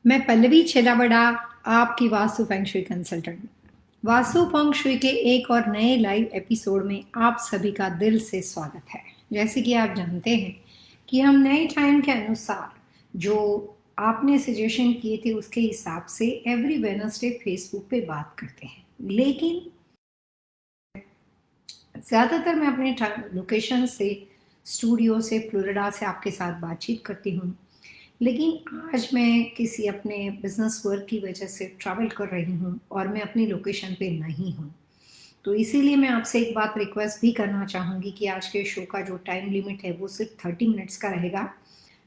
मैं पल्लवी छेलाबड़ा, आपकी vastu feng shui consultant. Vastu feng shui के एक और नए लाइव एपिसोड में आप सभी का दिल से स्वागत है। जैसे कि आप जानते हैं कि हम नए टाइम के अनुसार जो आपने सजेशन किए थे उसके हिसाब से एवरी वेडनेसडे फेसबुक पे बात करते हैं, लेकिन ज़्यादातर मैं अपने लोकेशन से, स्टूडियो से, फ्लोरिडा से आपके साथ बातचीत करती हूँ। लेकिन आज मैं किसी अपने बिजनेस वर्क की वजह से ट्रैवल कर रही हूँ और मैं अपनी लोकेशन पे नहीं हूँ। तो इसीलिए मैं आपसे एक बात रिक्वेस्ट भी करना चाहूँगी कि आज के शो का जो टाइम लिमिट है वो सिर्फ 30 मिनट्स का रहेगा,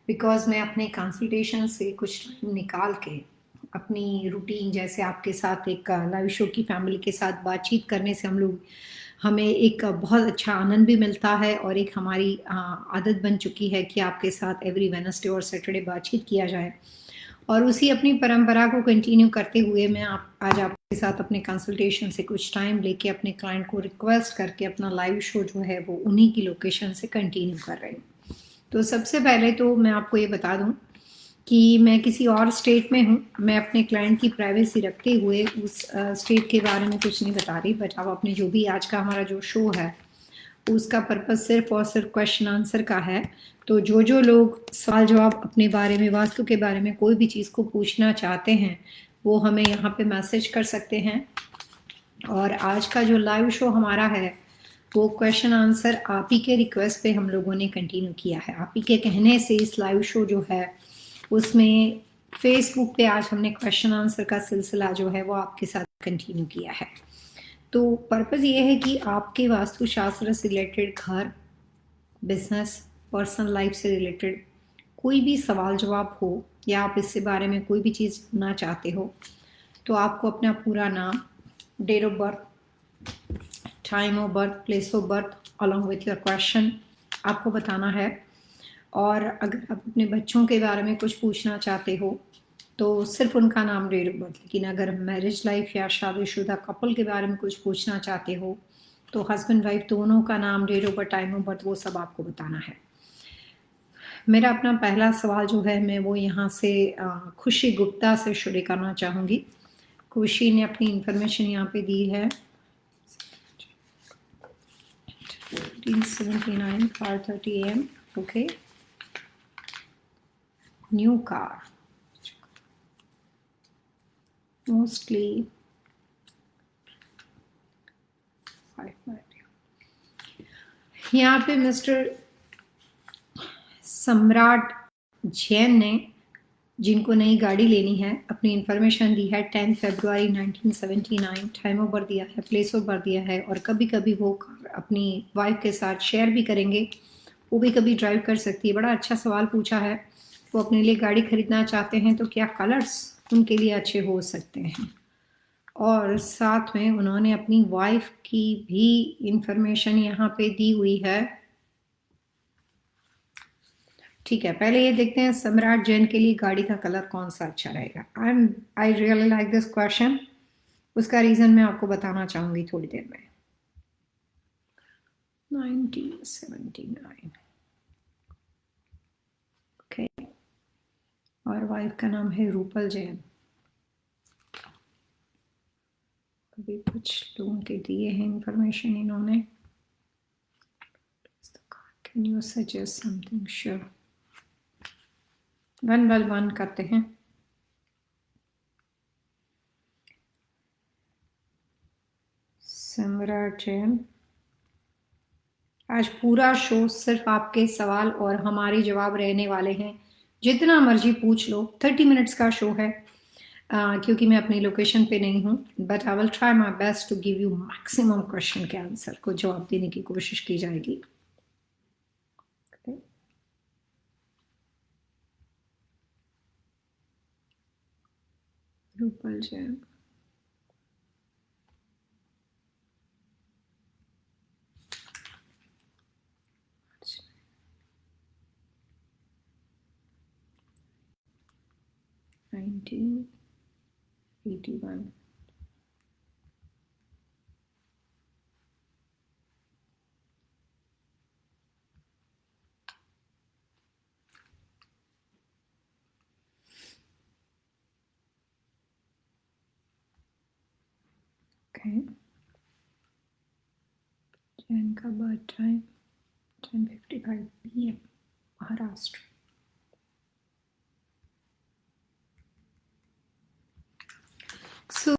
बिकॉज मैं अपने कंसल्टेशन से कुछ टाइम निकाल के अपनी रूटीन, जैसे आपके साथ एक लाइव शो की फैमिली के साथ बातचीत करने से हमें एक बहुत अच्छा आनंद भी मिलता है और एक हमारी आदत बन चुकी है कि आपके साथ एवरी वेडनेसडे और सैटरडे बातचीत किया जाए। और उसी अपनी परंपरा को कंटिन्यू करते हुए मैं आज आपके साथ अपने कंसल्टेशन से कुछ टाइम लेके अपने क्लाइंट को रिक्वेस्ट करके अपना लाइव शो जो है वो उन्हीं की लोकेशन से कंटिन्यू कर रही हूँ। तो सबसे पहले तो मैं आपको ये बता दूं कि मैं किसी और स्टेट में हूँ। मैं अपने क्लाइंट की प्राइवेसी रखते हुए उस स्टेट के बारे में कुछ नहीं बता रही, बट अब अपने जो भी आज का हमारा जो शो है उसका पर्पज सिर्फ और सिर्फ क्वेश्चन आंसर का है। तो जो लोग सवाल जवाब अपने बारे में, वास्तु के बारे में कोई भी चीज़ को पूछना चाहते हैं वो हमें यहाँ पे मैसेज कर सकते हैं। और आज का जो लाइव शो हमारा है वो क्वेश्चन आंसर आप ही के रिक्वेस्ट पे हम लोगों ने कंटिन्यू किया है। आप ही के कहने से इस लाइव शो जो है उसमें फेसबुक पे आज हमने क्वेश्चन आंसर का सिलसिला जो है वो आपके साथ कंटिन्यू किया है। तो पर्पज़ ये है कि आपके वास्तुशास्त्र से रिलेटेड, घर, बिजनेस, पर्सनल लाइफ से रिलेटेड कोई भी सवाल जवाब हो या आप इससे बारे में कोई भी चीज़ जानना चाहते हो तो आपको अपना पूरा नाम, date of birth, time of birth, place of birth along with your question आपको बताना है। और अगर आप अपने बच्चों के बारे में कुछ पूछना चाहते हो तो सिर्फ उनका नाम, डेट ऑफ बर्थ। लेकिन अगर मैरिज लाइफ या शादीशुदा कपल के बारे में कुछ पूछना चाहते हो तो हस्बैंड वाइफ दोनों का नाम, date of birth, time of birth वो सब आपको बताना है। मेरा अपना पहला सवाल जो है मैं वो यहाँ से खुशी गुप्ता से शुरू करना चाहूँगी। खुशी ने अपनी इंफॉर्मेशन यहाँ पे दी है। 1979, 5:30 AM, okay. New car, mostly 5. यहाँ पे मिस्टर सम्राट जैन ने, जिनको नई गाड़ी लेनी है, अपनी इंफॉर्मेशन दी है 10 फरवरी 1979, टाइम ऑफ बर्थ दिया है, प्लेस ऑफ बर्थ दिया है और कभी कभी वो अपनी वाइफ के साथ शेयर भी करेंगे, वो भी कभी ड्राइव कर सकती है। बड़ा अच्छा सवाल पूछा है। वो अपने लिए गाड़ी खरीदना चाहते हैं तो क्या कलर्स उनके लिए अच्छे हो सकते हैं, और साथ में उन्होंने अपनी वाइफ की भी इंफॉर्मेशन यहाँ पे दी हुई है। ठीक है, पहले ये देखते हैं सम्राट जैन के लिए गाड़ी का कलर कौन सा अच्छा रहेगा। I really like this question. उसका रीजन मैं आपको बताना चाहूंगी थोड़ी देर में। 1979, ओके। और वाइफ का नाम है रूपल जैन। अभी कुछ लोगों के दिए हैं इंफॉर्मेशन इन्होंने। Can you suggest something? Sure, 1 by 1 करते हैं। सम्राट जैन, आज पूरा शो सिर्फ आपके सवाल और हमारे जवाब रहने वाले हैं। जितना मर्जी पूछ लो, 30 मिनट्स का शो है। क्योंकि मैं अपनी लोकेशन पे नहीं हूँ, but I will try my best to give you maximum question के आंसर को जवाब देने की कोशिश की जाएगी। रूपल जैन, नाइनटीन 81। ओके, जैन का birth time 10:55 PM, Maharashtra. So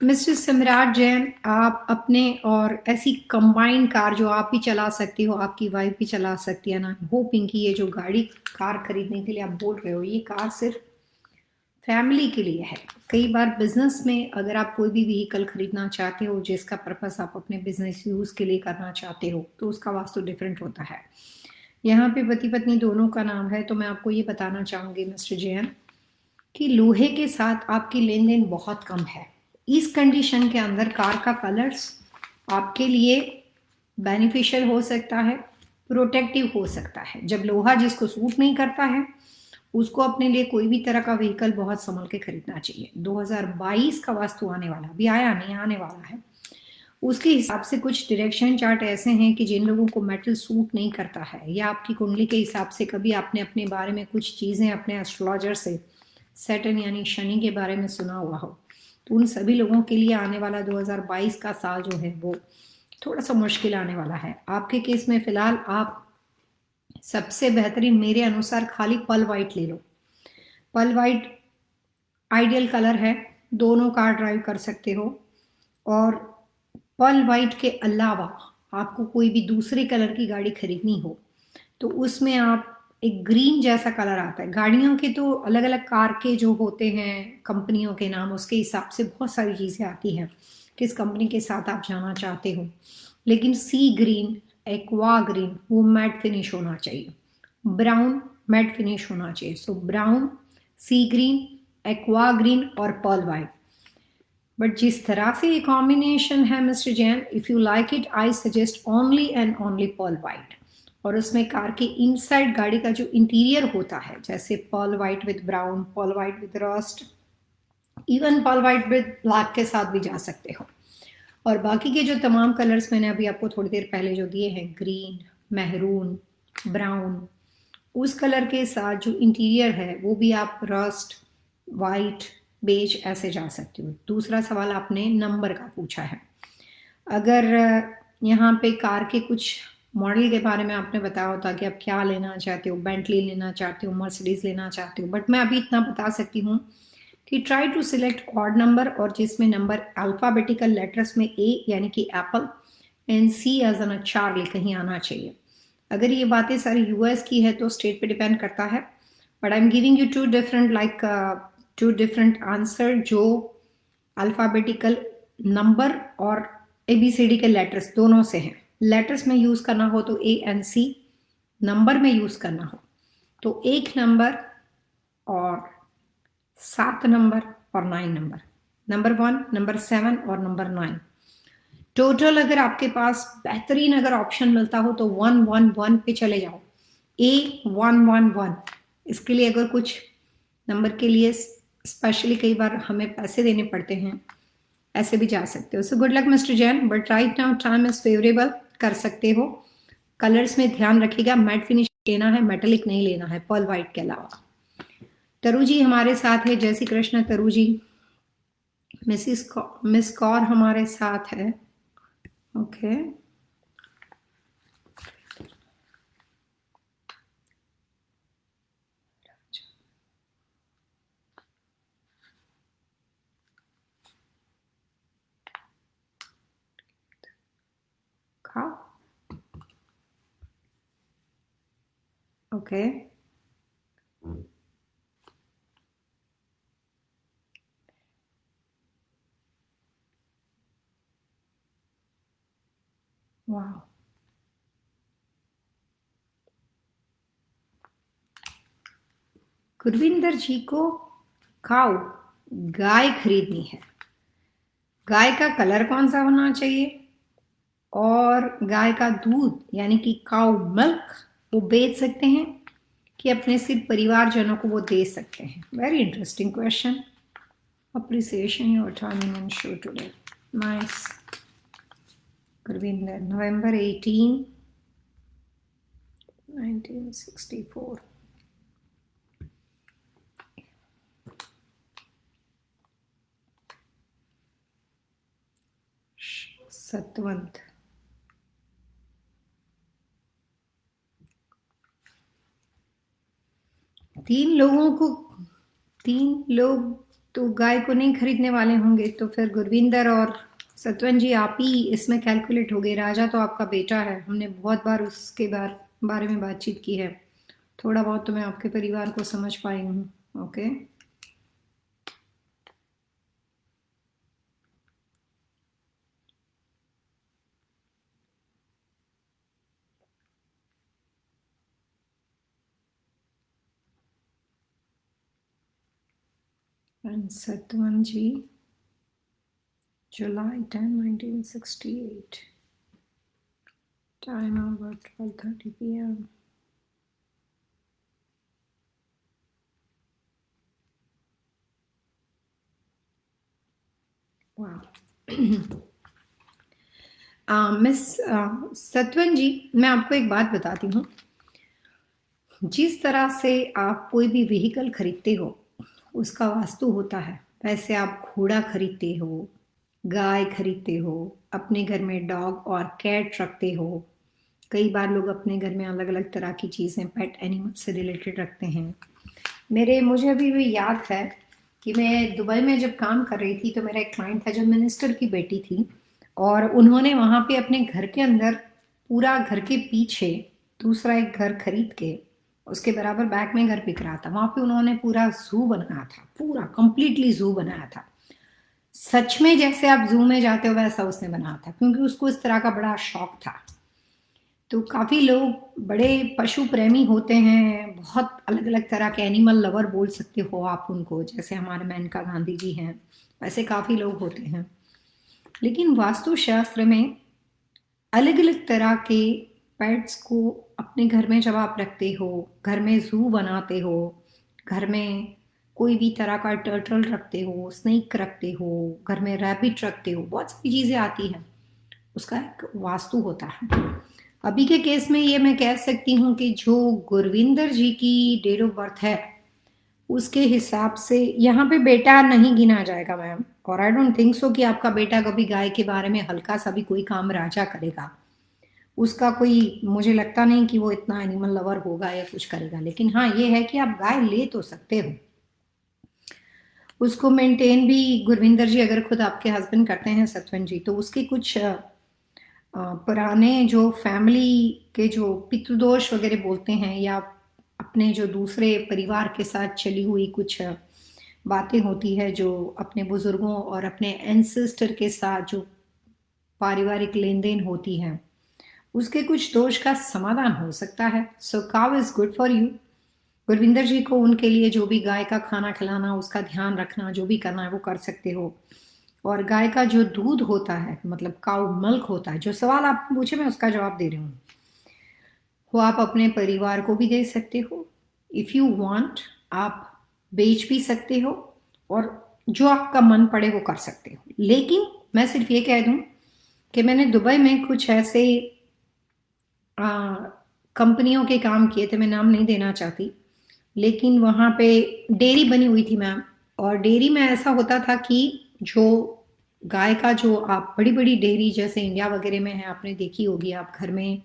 mister Samrat Jain, आप अपने और ऐसी कंबाइंड कार जो आप भी चला सकती हो, आपकी वाइफ भी चला सकती है ना, होपिंग कि ये जो गाड़ी कार खरीदने के लिए आप बोल रहे हो, ये कार सिर्फ फैमिली के लिए है। कई बार बिजनेस में अगर आप कोई भी व्हीकल खरीदना चाहते हो जिसका पर्पस आप अपने बिजनेस यूज के लिए करना चाहते हो, तो उसका वास्तु डिफरेंट होता है। यहाँ पे पति पत्नी दोनों का नाम है, तो मैं आपको ये बताना चाहूंगी मिस्टर जैन कि लोहे के साथ आपकी लेन देन बहुत कम है। इस कंडीशन के अंदर कार का कलर्स आपके लिए बेनिफिशियल हो सकता है, प्रोटेक्टिव हो सकता है। जब लोहा जिसको सूट नहीं करता है उसको अपने लिए कोई भी तरह का व्हीकल बहुत संभल के खरीदना चाहिए। 2022 का वास्तु आने वाला, अभी आया नहीं, आने वाला है। उसके हिसाब से कुछ डायरेक्शन चार्ट ऐसे हैं कि जिन लोगों को मेटल सूट नहीं करता है, या आपकी कुंडली के हिसाब से कभी आपने अपने बारे में कुछ चीज़ें अपने एस्ट्रोलॉजर से सैटर्न यानी शनि के बारे में सुना हुआ हो, तो उन सभी लोगों के लिए आने वाला 2022 का साल जो है वो थोड़ा सा मुश्किल आने वाला है। आपके केस में फिलहाल आप सबसे बेहतरीन मेरे अनुसार खाली पल वाइट ले लो। पल वाइट आइडियल कलर है, दोनों कार ड्राइव कर सकते हो। और पल वाइट के अलावा आपको कोई भी दूसरे कलर की गाड़ी खरीदनी हो तो उसमें आप एक ग्रीन जैसा कलर आता है। गाड़ियों के तो अलग अलग कार के जो होते हैं कंपनियों के नाम, उसके हिसाब से बहुत सारी चीज़ें आती हैं किस कंपनी के साथ आप जाना चाहते हो, लेकिन सी ग्रीन, एक्वा ग्रीन वो मैट फिनिश होना चाहिए, ब्राउन मैट फिनिश होना चाहिए। सो ब्राउन, सी ग्रीन, एक्वा ग्रीन और पर्ल वाइट। बट जिस तरह से ये कॉम्बिनेशन है mister Jain, if you like it I suggest only and only pearl white. और उसमें कार के इनसाइड गाड़ी का जो इंटीरियर होता है, जैसे pearl white with brown, pearl white with rust, even pearl white with black के साथ भी जा सकते हो। और बाकी के जो तमाम कलर्स मैंने अभी आपको थोड़ी देर पहले जो दिए हैं, ग्रीन, मेहरून, ब्राउन, उस कलर के साथ जो इंटीरियर है वो भी आप रस्ट, वाइट, बेज ऐसे जा सकते हो। दूसरा सवाल आपने नंबर का पूछा है। अगर यहाँ पे कार के कुछ मॉडल के बारे में आपने बताया होता कि आप क्या लेना चाहते हो, बेंटली लेना चाहते हो, मर्सिडीज लेना चाहते हो, बट मैं अभी इतना बता सकती हूँ कि try to select odd number, और जिसमें नंबर अल्फाबेटिकल लेटर्स में ए यानी कि apple and C as in Charlie कहीं आना चाहिए। अगर ये बातें सारी यूएस की है तो स्टेट पे डिपेंड करता है, but I am giving you two different answer जो अल्फाबेटिकल नंबर और एबीसीडी के लेटर्स दोनों से हैं। लेटर्स में यूज करना हो तो ए एंड सी, नंबर में यूज करना हो तो 1 नंबर और 7 नंबर और 9 नंबर, नंबर 1, नंबर 7 और नंबर 9। टोटल अगर आपके पास बेहतरीन अगर ऑप्शन मिलता हो तो 111 पे चले जाओ, A111। इसके लिए अगर कुछ नंबर के लिए स्पेशली कई बार हमें पैसे देने पड़ते हैं, ऐसे भी जा सकते हो। सो good luck mister Jain, but right now time is favourable, कर सकते हो। कलर्स में ध्यान रखिएगा, मैट फिनिश लेना है, मेटेलिक नहीं लेना है पर्ल वाइट के अलावा। तरु जी हमारे साथ है, जय श्री कृष्ण तरु जी। मिस कौर हमारे साथ है, ओके। खाओ, ओके। वाह, गुरविंदर जी को काऊ गाय खरीदनी है, गाय का कलर कौन सा होना चाहिए, और गाय का दूध यानी कि काऊ मिल्क वो बेच सकते हैं कि अपने सिर्फ परिवारजनों को वो दे सकते हैं। Very interesting question, appreciation your timing and show today, nice. Gurvinder, November 18, 1964। Satwant. तीन लोगों को, तीन लोग तो गाय को नहीं खरीदने वाले होंगे, तो फिर गुरविंदर और सतवन जी आप ही इसमें कैलकुलेट हो गए। राजा तो आपका बेटा है, हमने बहुत बार उसके बारे में बातचीत की है। थोड़ा बहुत तो मैं आपके परिवार को समझ पाई हूँ। Okay, and Satwan ji July 10, 1968, time about 12:30 PM। Miss Satwan ji, मैं आपको एक बात बताती हूँ। जिस तरह से आप कोई भी व्हीकल खरीदते हो उसका वास्तु होता है, वैसे आप घोड़ा खरीदते हो, गाय खरीदते हो, अपने घर में डॉग और कैट रखते हो। कई बार लोग अपने घर में अलग अलग तरह की चीज़ें पेट एनिमल से रिलेटेड रखते हैं। मुझे अभी भी याद है कि मैं दुबई में जब काम कर रही थी तो मेरा एक क्लाइंट था जो मिनिस्टर की बेटी थी, और उन्होंने वहाँ पे अपने घर के अंदर, पूरा घर के पीछे दूसरा एक घर खरीद के उसके बराबर बैक में घर बिक रहा था। वहाँ पे उन्होंने पूरा जू बनाया था, पूरा कंप्लीटली जू बनाया था। सच में जैसे आप जू में जाते हो वैसा उसने बनाया था, क्योंकि उसको इस तरह का बड़ा शौक था। तो काफ़ी लोग बड़े पशु प्रेमी होते हैं, बहुत अलग अलग तरह के एनिमल लवर बोल सकते हो आप उनको, जैसे हमारे मेनका गांधी जी हैं, वैसे काफ़ी लोग होते हैं। लेकिन वास्तुशास्त्र में अलग अलग तरह के पेट्स को अपने घर में जब आप रखते हो, घर में जू बनाते हो, घर में कोई भी तरह का टर्टल रखते हो, स्नेक रखते हो, घर में रैबिट रखते हो, बहुत सारी चीज़ें आती हैं, उसका एक वास्तु होता है। अभी के केस में ये मैं कह सकती हूँ कि जो गुरविंदर जी की डेट ऑफ बर्थ है उसके हिसाब से यहाँ पे बेटा नहीं गिना जाएगा मैम, और आई डोंट थिंक सो कि आपका बेटा कभी गाय के बारे में हल्का सा भी कोई काम राजा करेगा। उसका कोई, मुझे लगता नहीं कि वो इतना एनिमल लवर होगा या कुछ करेगा। लेकिन हाँ, ये है कि आप गाय ले तो सकते हो, उसको मेंटेन भी गुरविंदर जी अगर खुद आपके हस्बैंड करते हैं सतवन जी, तो उसके कुछ पुराने जो फैमिली के जो पितृदोष वगैरह बोलते हैं, या अपने जो दूसरे परिवार के साथ चली हुई कुछ बातें होती है, जो अपने बुजुर्गों और अपने एंसेस्टर के साथ जो पारिवारिक लेन देन होती है, उसके कुछ दोष का समाधान हो सकता है। So cow is good for you. Gurvinder ji को उनके लिए जो भी गाय का खाना खिलाना, उसका ध्यान रखना, जो भी करना है वो कर सकते हो। और गाय का जो दूध होता है, मतलब काउ मिल्क होता है, जो सवाल आप पूछे मैं उसका जवाब दे रही हूँ, वो आप अपने परिवार को भी दे सकते हो। इफ़ यू वांट, आप बेच भी सकते हो, और जो आपका मन पड़े वो कर सकते हो। लेकिन मैं सिर्फ ये कह दूं कि मैंने दुबई में कुछ ऐसे कंपनियों के काम किए थे, मैं नाम नहीं देना चाहती, लेकिन वहाँ पे डेयरी बनी हुई थी मैम। और डेयरी में ऐसा होता था कि जो गाय का, जो आप बड़ी बड़ी डेयरी जैसे इंडिया वगैरह में है, आपने देखी होगी, आप घर में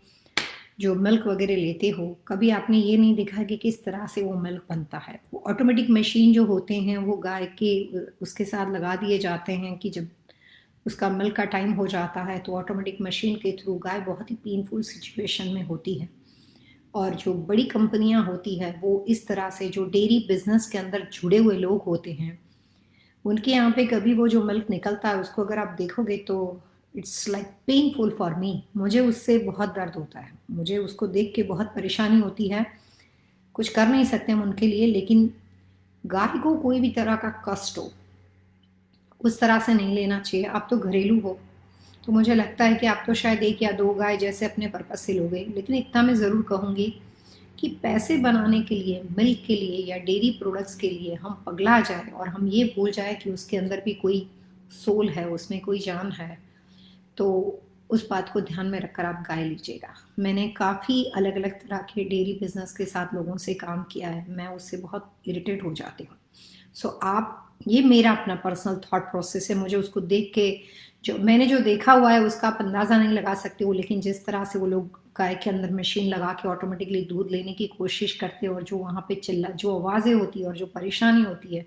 जो मिल्क वगैरह लेते हो, कभी आपने ये नहीं देखा कि किस तरह से वो मिल्क बनता है। वो ऑटोमेटिक मशीन जो होते हैं वो गाय के उसके साथ लगा दिए जाते हैं कि जब उसका मिल्क का टाइम हो जाता है तो ऑटोमेटिक मशीन के थ्रू गाय बहुत ही पेनफुल सिचुएशन में होती है। और जो बड़ी कंपनियां होती है वो इस तरह से, जो डेयरी बिजनेस के अंदर जुड़े हुए लोग होते हैं, उनके यहाँ पे कभी वो जो मिल्क निकलता है उसको अगर आप देखोगे तो it's like painful for me. मुझे उससे बहुत दर्द होता है, मुझे उसको देख के बहुत परेशानी होती है। कुछ कर नहीं सकते हम उनके लिए, लेकिन गाय को कोई भी तरह का कष्ट हो उस तरह से नहीं लेना चाहिए। आप तो घरेलू हो, तो मुझे लगता है कि आप तो शायद एक या दो गाय जैसे अपने पर्पज से लोगे। लेकिन इतना मैं ज़रूर कहूँगी कि पैसे बनाने के लिए, मिल्क के लिए या डेयरी प्रोडक्ट्स के लिए हम पगला जाए और हम ये भूल जाए कि उसके अंदर भी कोई सोल है, उसमें कोई जान है, तो उस बात को ध्यान में रखकर आप गाय लीजिएगा। मैंने काफ़ी अलग अलग तरह के डेयरी बिजनेस के साथ लोगों से काम किया है, मैं उससे बहुत इरिटेट हो जाती हूँ। सो आप ये मेरा अपना पर्सनल थॉट प्रोसेस है। मुझे उसको देख के मैंने जो देखा हुआ है उसका आप अंदाज़ा नहीं लगा सकते हो, लेकिन जिस तरह से वो लोग गाय के अंदर मशीन लगा के ऑटोमेटिकली दूध लेने की कोशिश करते हैं और जो वहाँ पे जो आवाज़ें होती है और जो परेशानी होती है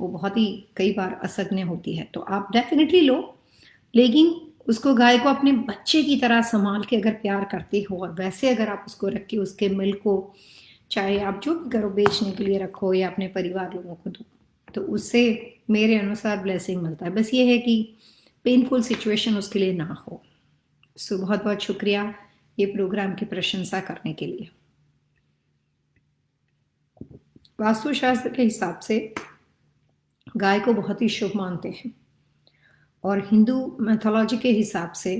वो बहुत ही कई बार असहनीय होती है। तो आप डेफिनेटली लो, लेकिन उसको गाय को अपने बच्चे की तरह संभाल के अगर प्यार करते हो और वैसे अगर आप उसको रख के उसके मिल्क को चाहे आप जो भी करो बेचने के लिए रखो या अपने परिवार लोगों को दो, तो उससे मेरे अनुसार ब्लेसिंग मिलता है। बस ये है कि पेनफुल सिचुएशन उसके लिए ना हो। सो बहुत बहुत शुक्रिया ये प्रोग्राम की प्रशंसा करने के लिए। वास्तुशास्त्र के हिसाब से गाय को बहुत ही शुभ मानते हैं और हिंदू मैथोलॉजी के हिसाब से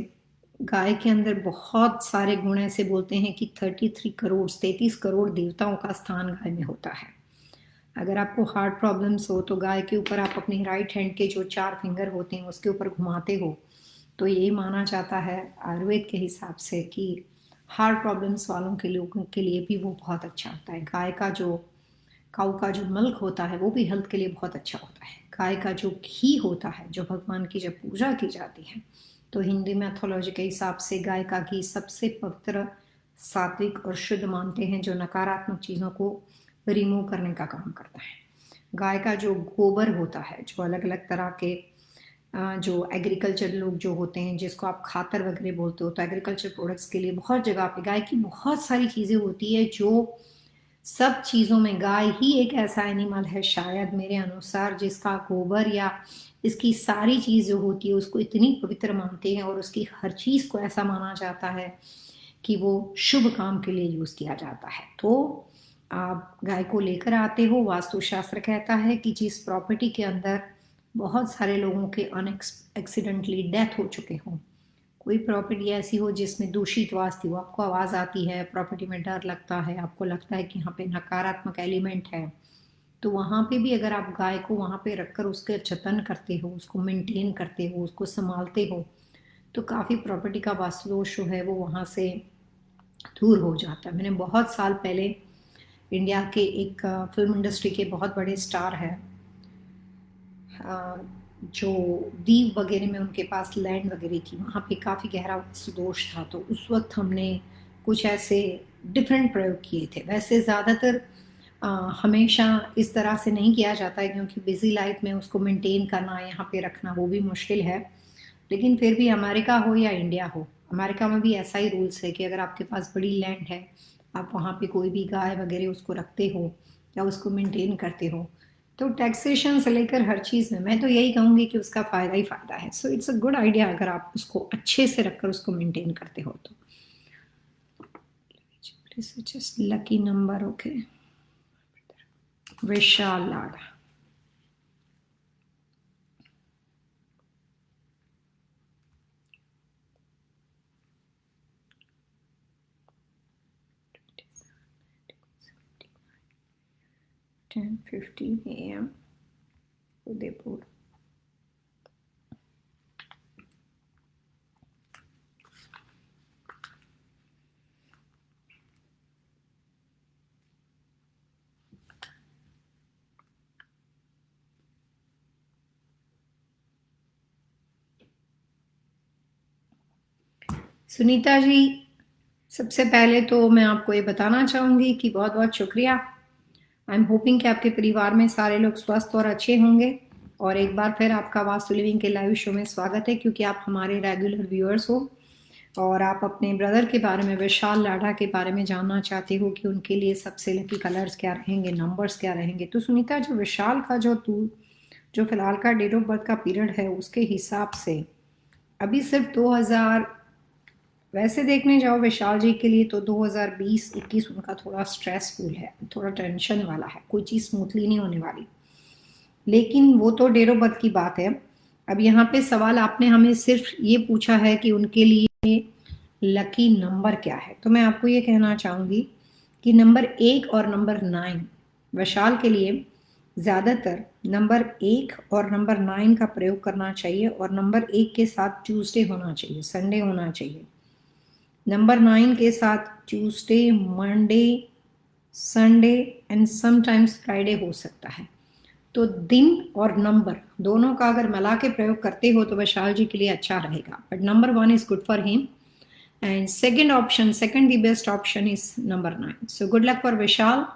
गाय के अंदर बहुत सारे गुण ऐसे बोलते हैं कि 33 करोड़ देवताओं का स्थान गाय में होता है। अगर आपको हार्ट प्रॉब्लम्स हो तो गाय के ऊपर आप अपनी राइट हैंड के जो 4 फिंगर होते हैं उसके ऊपर घुमाते हो तो ये माना जाता है आयुर्वेद के हिसाब से कि हार्ट प्रॉब्लम्स वालों के लोगों के लिए भी वो बहुत अच्छा होता है। गाय का जो काऊ का जो मिल्क होता है वो भी हेल्थ के लिए बहुत अच्छा होता है। गाय का जो घी होता है जो भगवान की जब पूजा की जाती है तो हिंदू मैथोलॉजी के हिसाब से गाय का घी सबसे पवित्र, सात्विक और शुद्ध मानते हैं, जो नकारात्मक चीज़ों को रिमूव करने का काम करता है। गाय का जो गोबर होता है, जो अलग अलग तरह के जो एग्रीकल्चर लोग जो होते हैं जिसको आप खातर वगैरह बोलते हो, तो एग्रीकल्चर प्रोडक्ट्स के लिए बहुत जगह पे गाय की बहुत सारी चीज़ें होती है। जो सब चीज़ों में गाय ही एक ऐसा एनिमल है शायद मेरे अनुसार जिसका गोबर या इसकी सारी चीज़ जो होती है उसको इतनी पवित्र मानते हैं और उसकी हर चीज़ को ऐसा माना जाता है कि वो शुभ काम के लिए यूज़ किया जाता है। तो आप गाय को लेकर आते हो, वास्तुशास्त्र कहता है कि जिस प्रॉपर्टी के अंदर बहुत सारे लोगों के एक्सीडेंटली डेथ हो चुके हों, कोई प्रॉपर्टी ऐसी हो जिसमें दूषित वास्तु हो, आपको आवाज़ आती है, प्रॉपर्टी में डर लगता है, आपको लगता है कि यहाँ पे नकारात्मक एलिमेंट है, तो वहाँ पे भी अगर आप गाय को वहाँ पे रखकर उसके जतन करते हो, उसको मेंटेन करते हो, उसको संभालते हो, तो काफ़ी प्रॉपर्टी का वास्तु दोष जो है वो वहाँ से दूर हो जाता है। मैंने बहुत साल पहले इंडिया के एक फिल्म इंडस्ट्री के बहुत बड़े स्टार है जो दीव वगैरह में उनके पास लैंड वगैरह थी, वहाँ पे काफ़ी गहरा वास्तु दोष था। तो उस वक्त हमने कुछ ऐसे डिफरेंट प्रयोग किए थे। वैसे ज़्यादातर हमेशा इस तरह से नहीं किया जाता है क्योंकि बिजी लाइफ में उसको मेंटेन करना, यहाँ पे रखना वो भी मुश्किल है। लेकिन फिर भी अमेरिका हो या इंडिया हो, अमेरिका में भी ऐसा ही रूल्स है कि अगर आपके पास बड़ी लैंड है, आप वहाँ पे कोई भी गाय वगैरह उसको रखते हो या उसको मेंटेन करते हो, तो टैक्सेशन से लेकर हर चीज़ में मैं तो यही कहूँगी कि उसका फ़ायदा ही फ़ायदा है। So it's a good idea अगर आप उसको अच्छे से रखकर उसको मेंटेन करते हो तो। Just lucky number, okay. Vishal Lada, AM Udaipur. Sunita ji, सबसे पहले तो मैं आपको ये बताना चाहूँगी कि बहुत बहुत शुक्रिया। आई एम होपिंग कि आपके परिवार में सारे लोग स्वस्थ और अच्छे होंगे। और एक बार फिर आपका वास्तु लिविंग के लाइव शो में स्वागत है, क्योंकि आप हमारे रेगुलर व्यूअर्स हो और आप अपने ब्रदर के बारे में, विशाल लाढ़ा के बारे में जानना चाहते हो कि उनके लिए सबसे लकी कलर्स क्या रहेंगे, नंबर्स क्या रहेंगे। तो सुनीता, जो विशाल का जो फिलहाल का डेट ऑफ बर्थ का पीरियड है उसके हिसाब से अभी सिर्फ 2000, वैसे देखने जाओ विशाल जी के लिए तो 2020-21 उनका थोड़ा स्ट्रेसफुल है, थोड़ा टेंशन वाला है, कोई चीज़ स्मूथली नहीं होने वाली। लेकिन वो तो डेट ऑफ बर्थ की बात है। अब यहाँ पे सवाल आपने हमें सिर्फ ये पूछा है कि उनके लिए लकी नंबर क्या है, तो मैं आपको ये कहना चाहूँगी कि नंबर 1 और नंबर 9 विशाल के लिए ज़्यादातर नंबर 1 और नंबर 9 का प्रयोग करना चाहिए और नंबर 1 के साथ ट्यूसडे होना चाहिए, संडे होना चाहिए। नंबर 9 के साथ Tuesday, Monday, Sunday and sometimes Friday हो सकता है। तो दिन और नंबर दोनों का अगर मिला के प्रयोग करते हो तो विशाल जी के लिए अच्छा रहेगा, but number 1 is good for him and second the best option is number 9. So good luck for Vishal.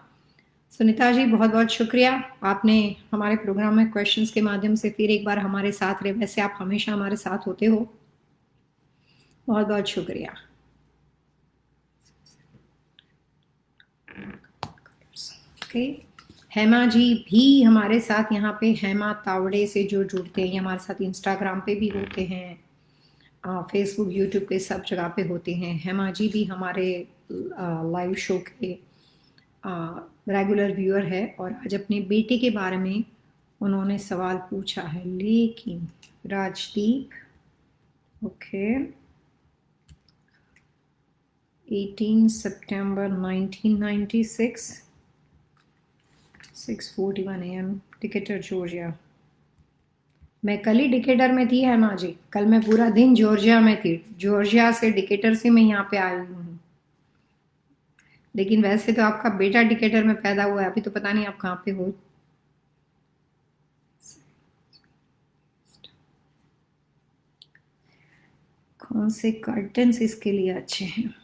Sunita ji बहुत बहुत शुक्रिया, आपने हमारे प्रोग्राम में क्वेश्चंस के माध्यम से फिर एक बार हमारे साथ रहे. वैसे आप हमेशा हमारे साथ होते हो, बहुत बहुत शुक्रिया. ओके, हेमा जी भी हमारे साथ यहाँ पे, हेमा तावड़े से जो जुड़ते हैं, ये हमारे साथ इंस्टाग्राम पे भी होते हैं, फेसबुक यूट्यूब पे सब जगह पे होते हैं. हेमा जी भी हमारे लाइव शो के रेगुलर व्यूअर है और आज अपने बेटे के बारे में उन्होंने सवाल पूछा है. लेकिन Rajdeep, okay, 18 September 1996, 6:41 AM, Decatur Georgia. मैं कल ही डिकेटर में थी हेमा जी, कल मैं पूरा दिन जॉर्जिया में थी. जॉर्जिया से डिकेटर से मैं यहाँ पे आई हूँ. लेकिन वैसे तो आपका बेटा डिकेटर में पैदा हुआ है, अभी तो पता नहीं आप कहाँ पे हो. कौन से कर्टन्स इसके लिए अच्छे हैं?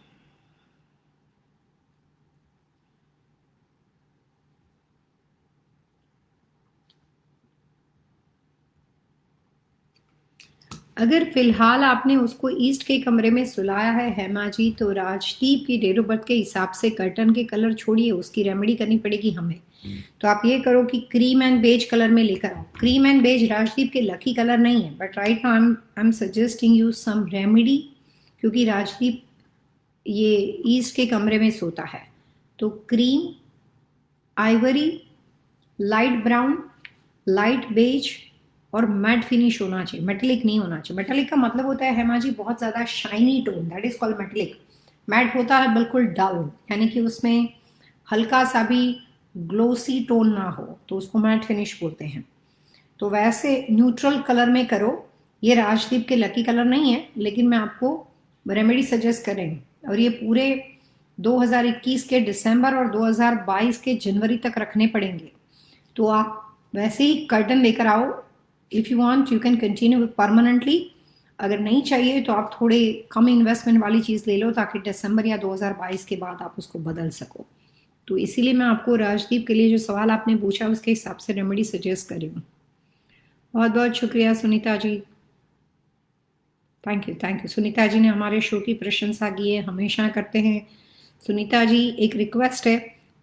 अगर फिलहाल आपने उसको ईस्ट के कमरे में सुलाया है हेमा जी, तो राजदीप की डेट ऑफ बर्थ के हिसाब से कर्टन के कलर छोड़िए, उसकी रेमेडी करनी पड़ेगी हमें. तो आप ये करो कि क्रीम एंड बेज कलर में लेकर आओ. क्रीम एंड बेज राजदीप के लकी कलर नहीं है, but right now I am suggesting you some remedy, क्योंकि राजदीप ये ईस्ट के कमरे में सोता है. तो cream, ivory, light brown, light beige और मैट फिनिश होना चाहिए, मेटेलिक नहीं होना चाहिए. मेटेलिक का मतलब होता है हेमा जी बहुत ज़्यादा shiny tone, that is called metallic. Matte होता है बिल्कुल डल, यानी कि उसमें हल्का सा भी ग्लोसी टोन ना हो, तो उसको मैट फिनिश बोलते हैं. तो वैसे न्यूट्रल कलर में करो. ये राजदीप के लकी कलर नहीं है, लेकिन मैं आपको रेमेडी सजेस्ट करें. और ये पूरे 2021 के दिसंबर और 2022 के जनवरी तक रखने पड़ेंगे. तो आप वैसे ही कर्टन लेकर आओ. If you want you can continue permanently. अगर नहीं चाहिए तो आप थोड़े कम इन्वेस्टमेंट वाली चीज़ ले लो, ताकि दिसंबर या 2022 के बाद आप उसको बदल सको. तो इसीलिए मैं आपको राजदीप के लिए जो सवाल आपने पूछा उसके हिसाब से रेमेडी सजेस्ट कर रही हूँ. बहुत बहुत शुक्रिया सुनीता जी, थैंक यू. सुनीता जी ने हमारे शो की प्रशंसा की है, हमेशा करते हैं. सुनीता जी, एक रिक्वेस्ट है,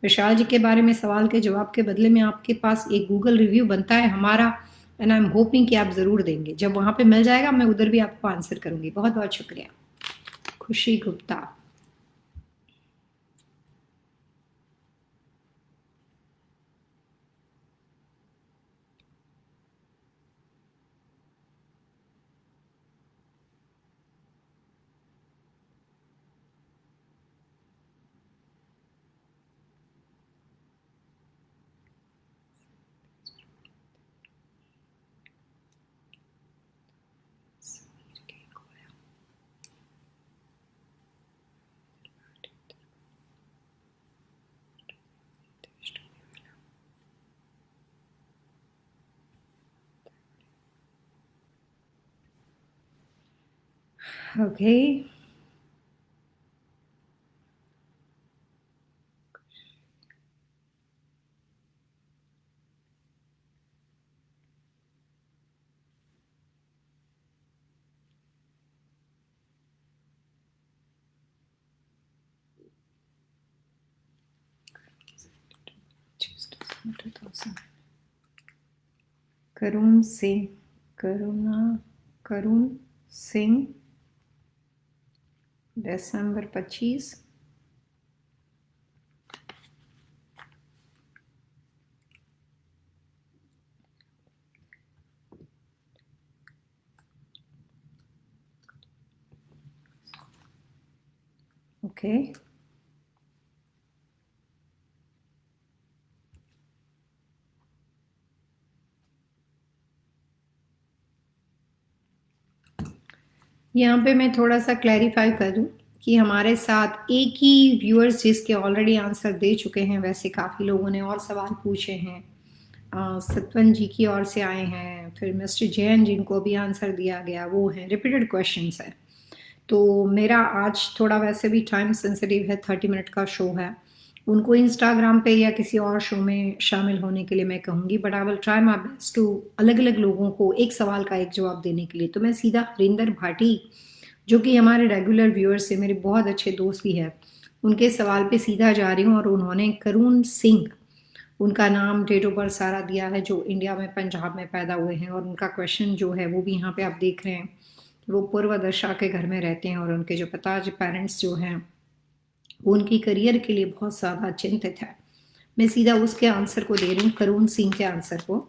विशाल जी के बारे में सवाल के जवाब के बदले में आपके पास एक गूगल रिव्यू बनता है हमारा, एंड आई एम होपिंग कि आप ज़रूर देंगे. जब वहाँ पे मिल जाएगा मैं उधर भी आपको आंसर करूँगी. बहुत बहुत शुक्रिया. खुशी गुप्ता, ओके. करुण सिंह, करुण सिंह, दिसंबर 25. ओके. यहाँ पे मैं थोड़ा सा क्लैरिफाई कर दूँ कि हमारे साथ एक ही व्यूअर्स जिसके ऑलरेडी आंसर दे चुके हैं, वैसे काफ़ी लोगों ने और सवाल पूछे हैं. सतवन जी की ओर से आए हैं, फिर मिस्टर जैन जिनको भी आंसर दिया गया वो हैं, रिपीटेड क्वेश्चंस है। तो मेरा आज थोड़ा वैसे भी टाइम सेंसिटिव है, 30 मिनट का शो है, उनको इंस्टाग्राम पे या किसी और शो में शामिल होने के लिए मैं कहूँगी, but I will try my best to अलग अलग लोगों को एक सवाल का एक जवाब देने के लिए। तो मैं सीधा हरिंदर भाटी जो कि हमारे रेगुलर व्यूअर्स से मेरे बहुत अच्छे दोस्त भी है, उनके सवाल पे सीधा जा रही हूँ। और उन्होंने करुण सिंह, उनका नाम, डेट ऑफ बर्थ सारा दिया है, जो इंडिया में पंजाब में पैदा हुए हैं। और उनका क्वेश्चन जो है वो भी यहाँ पे आप देख रहे हैं, वो पूर्व दशा के घर में रहते हैं और उनके जो पिताजी पेरेंट्स जो हैं वो उनकी करियर के लिए बहुत ज़्यादा चिंतित है। मैं सीधा उसके आंसर को दे रही हूँ, करुण सिंह के आंसर को।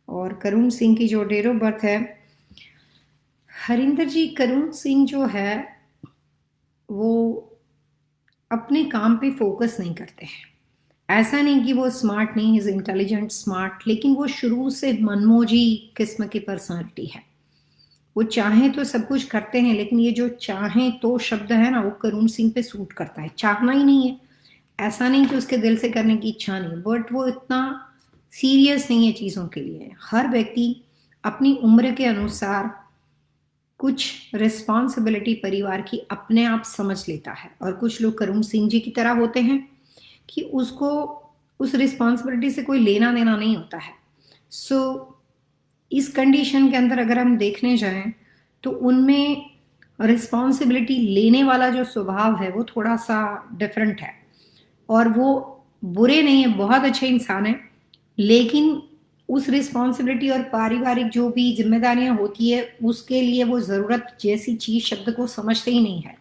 और करुण सिंह की जो डेट ऑफ बर्थ है, हरिंदर जी, करुण सिंह जो है वो अपने काम पे फोकस नहीं करते हैं। ऐसा नहीं कि वो स्मार्ट नहीं, इज इंटेलिजेंट स्मार्ट, लेकिन वो शुरू से मनमोजी किस्म की पर्सनालिटी है। वो चाहें तो सब कुछ करते हैं, लेकिन ये जो चाहें तो शब्द है ना, वो करुण सिंह पे सूट करता है। चाहना ही नहीं है, ऐसा नहीं कि उसके दिल से करने की इच्छा नहीं, बट वो इतना सीरियस नहीं है चीज़ों के लिए। हर व्यक्ति अपनी उम्र के अनुसार कुछ रिस्पॉन्सिबिलिटी परिवार की अपने आप समझ लेता है, और कुछ लोग करुण सिंह जी की तरह होते हैं कि उसको उस रिस्पॉन्सिबिलिटी से कोई लेना देना नहीं होता है। सो इस कंडीशन के अंदर अगर हम देखने जाएं तो उनमें रिस्पॉन्सिबिलिटी लेने वाला जो स्वभाव है वो थोड़ा सा डिफरेंट है। और वो बुरे नहीं है, बहुत अच्छे इंसान हैं, लेकिन उस रिस्पॉन्सिबिलिटी और पारिवारिक जो भी जिम्मेदारियां होती है उसके लिए वो ज़रूरत जैसी चीज़ शब्द को समझते ही नहीं है।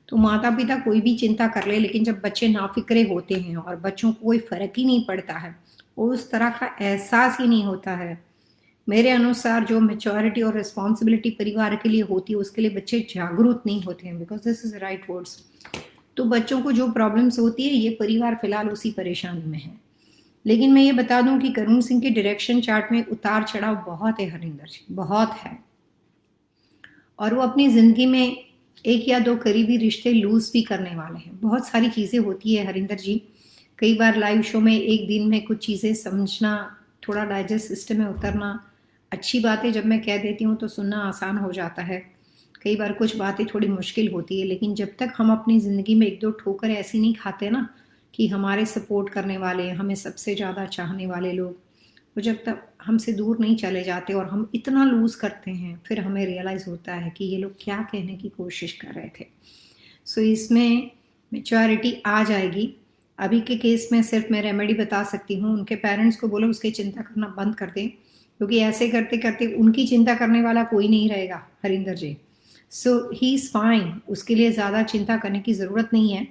तो माता पिता कोई भी चिंता कर ले, लेकिन जब बच्चे नाफिक्रे होते हैं और बच्चों को कोई फ़र्क ही नहीं पड़ता है, उस तरह का एहसास ही नहीं होता है, मेरे अनुसार जो मेच्योरिटी और रिस्पॉन्सिबिलिटी परिवार के लिए होती है उसके लिए बच्चे जागरूक नहीं होते हैं, because this is right words. तो बच्चों को जो प्रॉब्लम्स होती है, ये परिवार फिलहाल उसी परेशानी में है। लेकिन मैं ये बता दूं कि करुण सिंह के डायरेक्शन चार्ट में उतार चढ़ाव बहुत है हरिंदर जी, बहुत है। और वो अपनी ज़िंदगी में एक या दो करीबी रिश्ते लूज भी करने वाले हैं। बहुत सारी चीज़ें होती है हरिंदर जी, कई बार लाइव शो में एक दिन में कुछ चीज़ें समझना, थोड़ा डाइजेस्ट सिस्टम में उतरना अच्छी बात है। जब मैं कह देती हूँ तो सुनना आसान हो जाता है। कई बार कुछ बातें थोड़ी मुश्किल होती है, लेकिन जब तक हम अपनी ज़िंदगी में एक दो ठोकर ऐसी नहीं खाते ना कि हमारे सपोर्ट करने वाले, हमें सबसे ज़्यादा चाहने वाले लोग वो जब तक हमसे दूर नहीं चले जाते और हम इतना लूज़ करते हैं, फिर हमें रियलाइज़ होता है कि ये लोग क्या कहने की कोशिश कर रहे थे। सो इसमें मैच्योरिटी आ जाएगी। अभी के केस में सिर्फ मैं रेमेडी बता सकती हूँ, उनके पेरेंट्स को बोलो उसकी चिंता करना बंद कर दें, क्योंकि ऐसे करते करते उनकी चिंता करने वाला कोई नहीं रहेगा हरिंदर जी। सो ही इज़ फाइन, उसके लिए ज़्यादा चिंता करने की ज़रूरत नहीं है,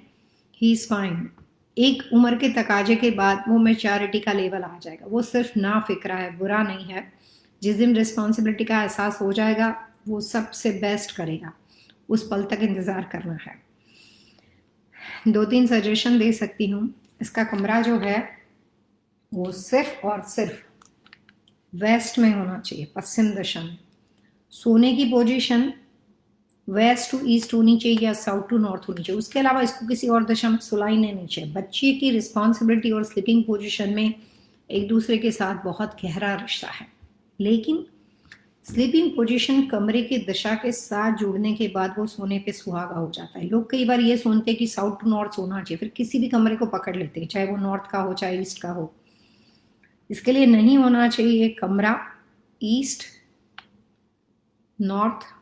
ही इज़ फाइन। एक उम्र के तकाजे के बाद वो मैच्योरिटी का लेवल आ जाएगा। वो सिर्फ ना फिक्रा है, बुरा नहीं है। जिस दिन रिस्पॉन्सिबिलिटी का एहसास हो जाएगा वो सबसे बेस्ट करेगा, उस पल तक इंतज़ार करना है। 2-3 सजेशन दे सकती हूँ। इसका कमरा जो है वो सिर्फ और सिर्फ वेस्ट में होना चाहिए, पश्चिम दिशा में। सोने की पोजीशन वेस्ट टू ईस्ट होनी चाहिए या साउथ टू नॉर्थ होनी चाहिए। उसके अलावा इसको किसी और दिशा में सुलाई नहीं चाहिए। बच्चे की रिस्पॉन्सिबिलिटी और स्लीपिंग पोजीशन में एक दूसरे के साथ बहुत गहरा रिश्ता है, लेकिन स्लीपिंग पोजीशन कमरे की दिशा के साथ जुड़ने के बाद वो सोने पे सुहागा हो जाता है। लोग कई बार ये सुनते हैं कि साउथ टू नॉर्थ सोना चाहिए, फिर किसी भी कमरे को पकड़ लेते हैं, चाहे वो नॉर्थ का हो चाहे ईस्ट का हो। इसके लिए नहीं होना चाहिए कमरा ईस्ट, नॉर्थ,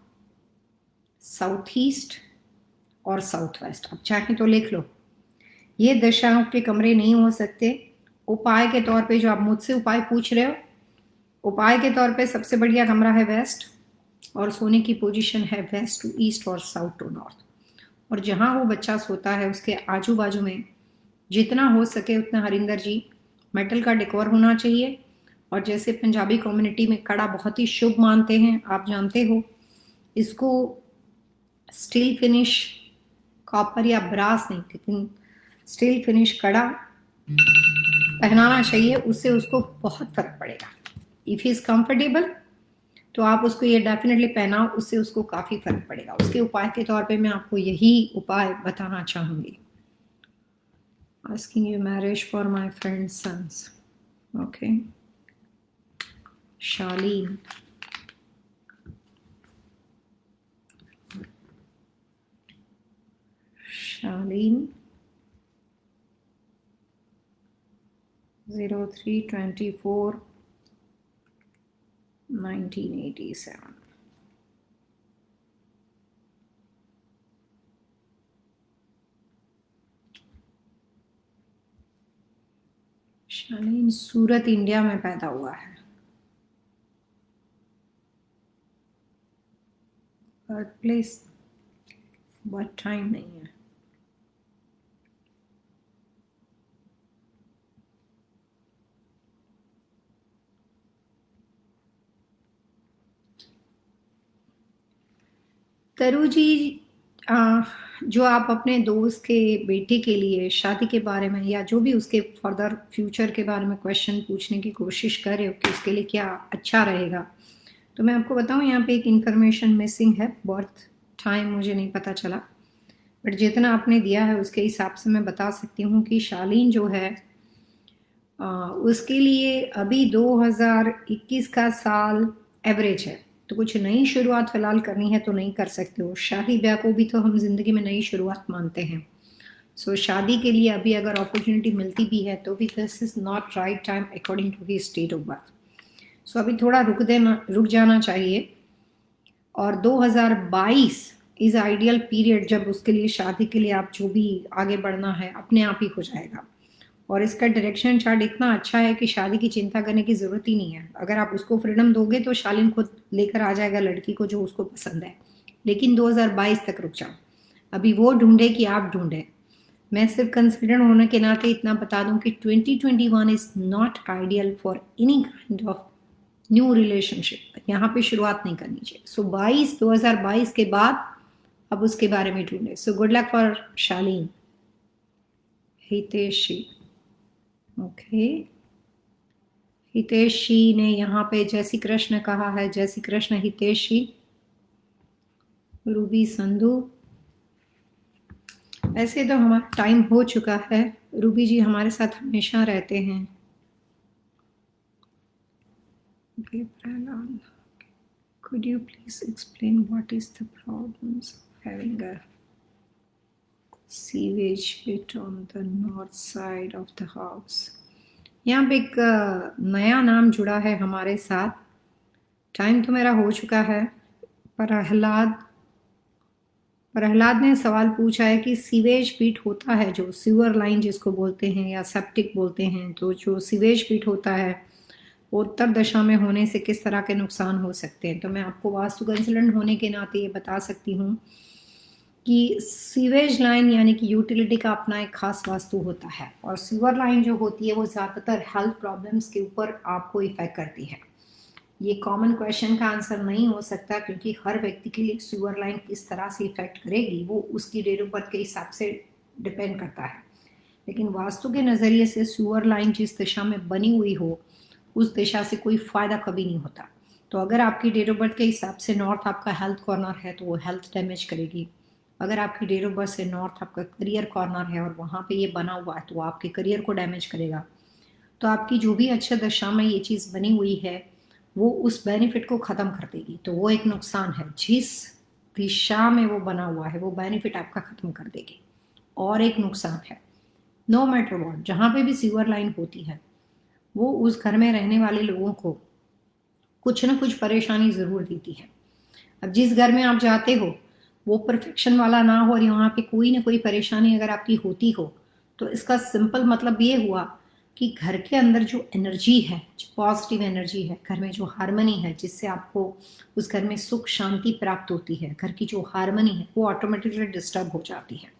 साउथ ईस्ट और साउथ वेस्ट। अब चाहें तो लिख लो, ये दिशाओं के कमरे नहीं हो सकते। उपाय के तौर पे जो आप मुझसे उपाय पूछ रहे हो, उपाय के तौर पे सबसे बढ़िया कमरा है वेस्ट, और सोने की पोजीशन है वेस्ट टू ईस्ट और साउथ टू नॉर्थ। और जहाँ वो बच्चा सोता है उसके आजू बाजू में जितना हो सके उतना हरिंदर जी मेटल का डेकोर होना चाहिए। और जैसे पंजाबी कम्युनिटी में कड़ा बहुत ही शुभ मानते हैं, आप जानते हो, इसको स्टील फिनिश, कॉपर या ब्रास नहीं, लेकिन स्टील फिनिश कड़ा पहनाना चाहिए, उससे उसको बहुत फर्क पड़ेगा। इफ़ इज़ कंफर्टेबल तो आप उसको ये डेफिनेटली पहनाओ, उससे उसको काफ़ी फर्क पड़ेगा। उसके उपाय के तौर पे मैं आपको यही उपाय बताना चाहूँगी। Asking you marriage for my friend's sons. Okay, Shalin, Shalin 03/24/1987। Shalin Surat, India में पैदा हुआ है। बर्थ प्लेस, बर्थ टाइम नहीं है। तरु जी, जो आप अपने दोस्त के बेटे के लिए शादी के बारे में या जो भी उसके फर्दर फ्यूचर के बारे में क्वेश्चन पूछने की कोशिश कर रहे हो कि उसके लिए क्या अच्छा रहेगा, तो मैं आपको बताऊं यहाँ पे एक इन्फॉर्मेशन मिसिंग है। बर्थ टाइम मुझे नहीं पता चला, बट जितना आपने दिया है उसके हिसाब से मैं बता सकती हूँ कि शालीन जो है उसके लिए अभी 2021 का साल एवरेज है। तो कुछ नई शुरुआत फिलहाल करनी है तो नहीं कर सकते हो। शादी ब्याह को भी तो हम जिंदगी में नई शुरुआत मानते हैं। सो शादी के लिए अभी अगर अपॉर्चुनिटी मिलती भी है तो भी this is not right time according to his state of birth. So अभी थोड़ा रुक जाना चाहिए। और 2022 इज आइडियल पीरियड जब उसके लिए शादी के लिए आप जो भी आगे बढ़ना है अपने आप ही हो जाएगा। और इसका डायरेक्शन चार्ट इतना अच्छा है कि शादी की चिंता करने की ज़रूरत ही नहीं है। अगर आप उसको फ्रीडम दोगे तो शालीन खुद लेकर आ जाएगा लड़की को जो उसको पसंद है। लेकिन 2022 तक रुक जाओ, अभी वो ढूंढे कि आप ढूंढे। मैं सिर्फ कंसिडर होने के नाते इतना बता दूं कि 2021 is not ideal for any kind of new relationship. यहाँ पे शुरुआत नहीं करनी चाहिए। सो 2022 के बाद अब उसके बारे में ढूंढे। So good luck for Shalin. Hiteshi, okay, Hiteshi ने यहाँ पे जय श्री कृष्ण कहा है। जय श्री कृष्ण हितेशी। रूबी संधू, वैसे तो हमारा टाइम हो चुका है। रूबी जी हमारे साथ हमेशा रहते हैं। Could you please explain what is the problems of having a sewage pit on the north side of the house? यहाँ पे एक नया नाम जुड़ा है हमारे साथ। टाइम तो मेरा हो चुका है। प्रहलाद ने सवाल पूछा है कि सीवेज पीट होता है, जो सीवर लाइन जिसको बोलते हैं या सेप्टिक बोलते हैं, तो जो सीवेज पीट होता है वो उत्तर दिशा में होने से किस तरह के नुकसान हो सकते हैं। तो मैं आपको वास्तु कंसल्टेंट होने के नाते ये बता सकती हूँ कि सीवेज लाइन यानी कि यूटिलिटी का अपना एक खास वास्तु होता है। और सीवर लाइन जो होती है वो ज़्यादातर हेल्थ प्रॉब्लम्स के ऊपर आपको इफेक्ट करती है। ये कॉमन क्वेश्चन का आंसर नहीं हो सकता क्योंकि हर व्यक्ति के लिए सीवर लाइन किस तरह से इफेक्ट करेगी वो उसकी डेट ऑफ बर्थ के हिसाब से डिपेंड करता है। लेकिन वास्तु के नज़रिए से सीवर लाइन जिस दिशा में बनी हुई हो उस दिशा से कोई फ़ायदा कभी नहीं होता। तो अगर आपकी डेट ऑफ बर्थ के हिसाब से नॉर्थ आपका हेल्थ कॉर्नर है तो वो हेल्थ डैमेज करेगी। अगर आपकी डेट ऑफ बर्थ से नॉर्थ आपका करियर कॉर्नर है और वहाँ पे ये बना हुआ है तो वो आपके करियर को डैमेज करेगा। तो आपकी जो भी अच्छे दशा में ये चीज़ बनी हुई है वो उस बेनिफिट को ख़त्म कर देगी। तो वो एक नुकसान है, जिस दिशा में वो बना हुआ है वो बेनिफिट आपका ख़त्म कर देगी। और एक नुकसान है, नो मैटर वॉट, जहाँ पे भी सीवर लाइन होती है वो उस घर में रहने वाले लोगों को कुछ ना कुछ परेशानी ज़रूर देती है। अब जिस घर में आप जाते हो वो परफेक्शन वाला ना हो और यहाँ पे कोई ना कोई परेशानी अगर आपकी होती हो तो इसका सिंपल मतलब ये हुआ कि घर के अंदर जो एनर्जी है, जो पॉजिटिव एनर्जी है, घर में जो हारमनी है जिससे आपको उस घर में सुख शांति प्राप्त होती है, घर की जो हारमनी है वो ऑटोमेटिकली डिस्टर्ब हो जाती है।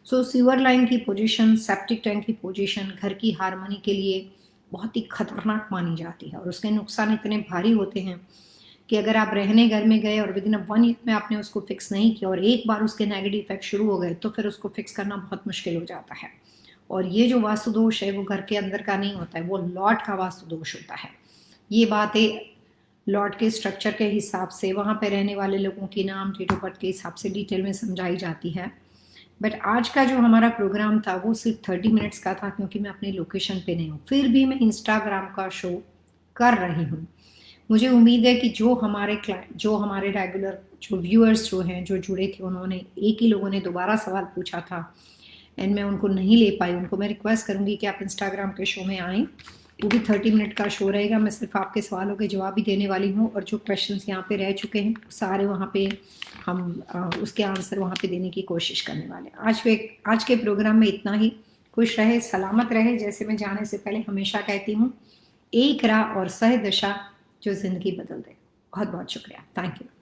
सो सीवर लाइन की पोजीशन, सेप्टिक टैंक की पोजीशन घर की हारमनी के लिए बहुत ही खतरनाक मानी जाती है। और उसके नुकसान इतने भारी होते हैं कि अगर आप रहने घर में गए और विदिन 1 ईयर में आपने उसको फिक्स नहीं किया और एक बार उसके नेगेटिव इफेक्ट शुरू हो गए तो फिर उसको फिक्स करना बहुत मुश्किल हो जाता है। और ये जो वास्तु दोष है वो घर के अंदर का नहीं होता है, वो लॉट का वास्तु दोष होता है। ये बातें लॉट के स्ट्रक्चर के हिसाब से, वहाँ पे रहने वाले लोगों के नाम, डेट ऑफ बर्थ के हिसाब से डिटेल में समझाई जाती है। बट आज का जो हमारा प्रोग्राम था वो सिर्फ 30 मिनट्स का था, क्योंकि मैं अपनी लोकेशन पे नहीं हूँ, फिर भी मैं इंस्टाग्राम का शो कर रही हूँ। मुझे उम्मीद है कि जो हमारे रेगुलर जो व्यूअर्स जो हैं, जो जुड़े थे, उन्होंने एक ही लोगों ने दोबारा सवाल पूछा था एंड मैं उनको नहीं ले पाई। उनको मैं रिक्वेस्ट करूँगी कि आप इंस्टाग्राम के शो में आएँ, वो भी 30 मिनट का शो रहेगा। मैं सिर्फ आपके सवालों के जवाब ही देने वाली हूँ, और जो क्वेश्चंस यहाँ पे रह चुके हैं सारे वहाँ पे हम उसके आंसर वहाँ पे देने की कोशिश करने वाले हैं। आज के प्रोग्राम में इतना ही। खुश रहे, सलामत रहे। जैसे मैं जाने से पहले हमेशा कहती हूँ, एक राह और सह दशा जो ज़िंदगी बदल दे। बहुत बहुत शुक्रिया। Thank you.